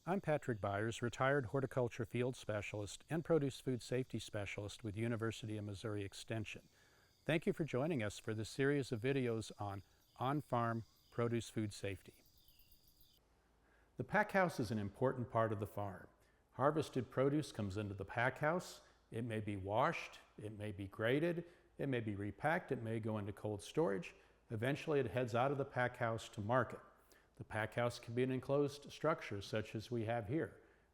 I'm Patrick Byers, retired Horticulture Field Specialist and Produce Food Safety Specialist with University of Missouri Extension. Thank you for joining us for this series of videos on-farm produce food safety. The pack house is an important part of the farm. Harvested produce comes into the pack house. It may be washed, it may be graded, it may be repacked, it may go into cold storage. Eventually it heads out of the pack house to market. The pack house can be an enclosed structure such as we have here,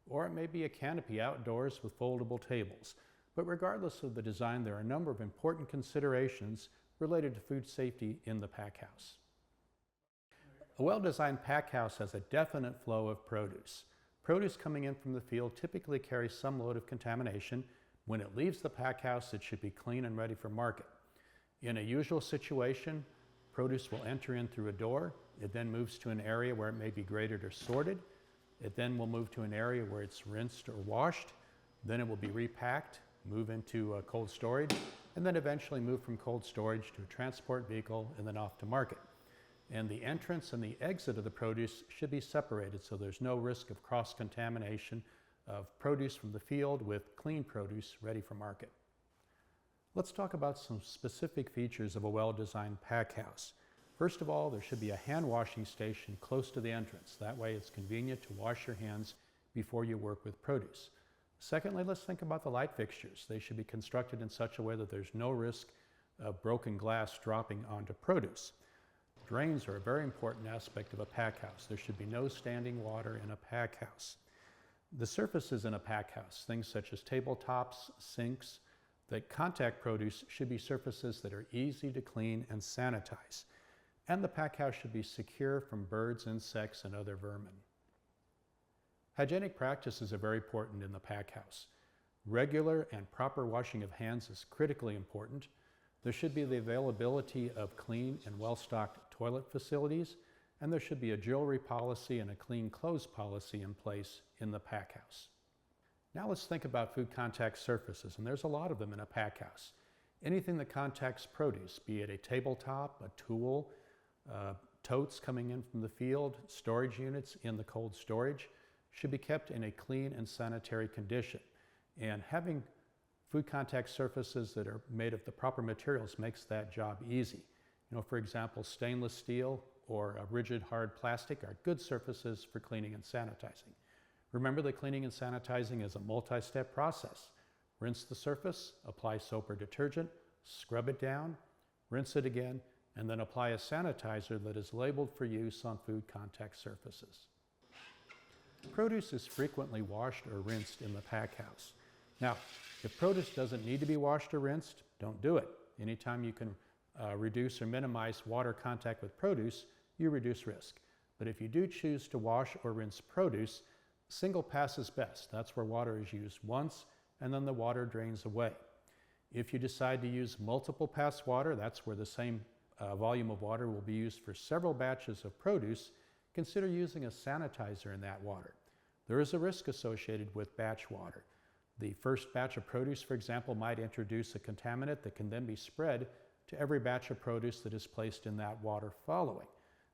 or it may be a canopy outdoors with foldable tables. But regardless of the design, there are a number of important considerations related to food safety in the pack house. A well-designed pack house has a definite flow of produce. Produce coming in from the field typically carries some load of contamination. When it leaves the pack house, it should be clean and ready for market. In a usual situation, produce will enter in through a door. It then moves to an area where it may be graded or sorted. It then will move to an area where it's rinsed or washed. Then it will be repacked, move into cold storage, and then eventually move from cold storage to a transport vehicle and then off to market. And the entrance and the exit of the produce should be separated so there's no risk of cross-contamination of produce from the field with clean produce ready for market. Let's talk about some specific features of a well-designed pack house. First of all, there should be a hand washing station close to the entrance. That way it's convenient to wash your hands before you work with produce. Secondly, let's think about the light fixtures. They should be constructed in such a way that there's no risk of broken glass dropping onto produce. Drains are a very important aspect of a pack house. There should be no standing water in a pack house. The surfaces in a pack house, things such as tabletops, sinks, that contact produce should be surfaces that are easy to clean and sanitize. And the pack house should be secure from birds, insects, and other vermin. Hygienic practices are very important in the pack house. Regular and proper washing of hands is critically important. There should be the availability of clean and well-stocked toilet facilities, and there should be a jewelry policy and a clean clothes policy in place in the pack house. Now let's think about food contact surfaces, and there's a lot of them in a pack house. Anything that contacts produce, be it a tabletop, a tool, totes coming in from the field, storage units in the cold storage, should be kept in a clean and sanitary condition. And having food contact surfaces that are made of the proper materials makes that job easy. For example, stainless steel or a rigid hard plastic are good surfaces for cleaning and sanitizing. Remember that cleaning and sanitizing is a multi-step process. Rinse the surface, apply soap or detergent, scrub it down, rinse it again, and then apply a sanitizer that is labeled for use on food contact surfaces. Produce is frequently washed or rinsed in the pack house. Now, if produce doesn't need to be washed or rinsed, don't do it. Anytime you can reduce or minimize water contact with produce, you reduce risk. But if you do choose to wash or rinse produce, single pass is best. That's where water is used once and then the water drains away. If you decide to use multiple pass water, that's where the same volume of water will be used for several batches of produce. Consider using a sanitizer in that water. There is a risk associated with batch water. The first batch of produce, for example, might introduce a contaminant that can then be spread to every batch of produce that is placed in that water following.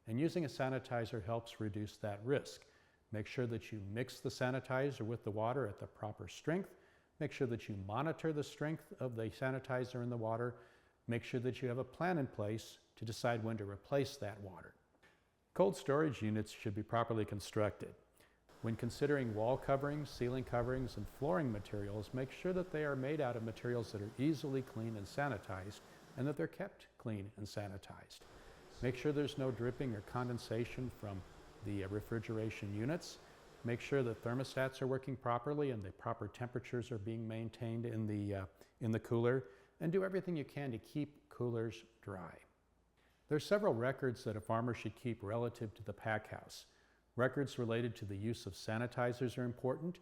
And using a sanitizer helps reduce that risk. Make sure that you mix the sanitizer with the water at the proper strength. Make sure that you monitor the strength of the sanitizer in the water. Make sure that you have a plan in place to decide when to replace that water. Cold storage units should be properly constructed. When considering wall coverings, ceiling coverings, and flooring materials, make sure that they are made out of materials that are easily cleaned and sanitized and that they're kept clean and sanitized. Make sure there's no dripping or condensation from the refrigeration units. Make sure that thermostats are working properly and the proper temperatures are being maintained in the cooler, and do everything you can to keep coolers dry. There are several records that a farmer should keep relative to the pack house. Records related to the use of sanitizers are important.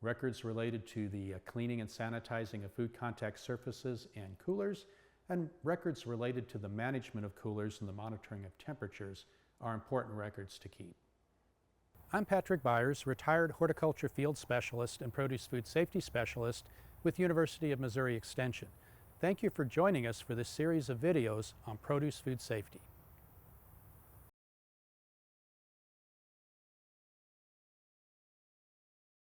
Records related to the cleaning and sanitizing of food contact surfaces and coolers, and records related to the management of coolers and the monitoring of temperatures are important records to keep. I'm Patrick Byers, retired Horticulture Field Specialist and Produce Food Safety Specialist with University of Missouri Extension. Thank you for joining us for this series of videos on produce food safety.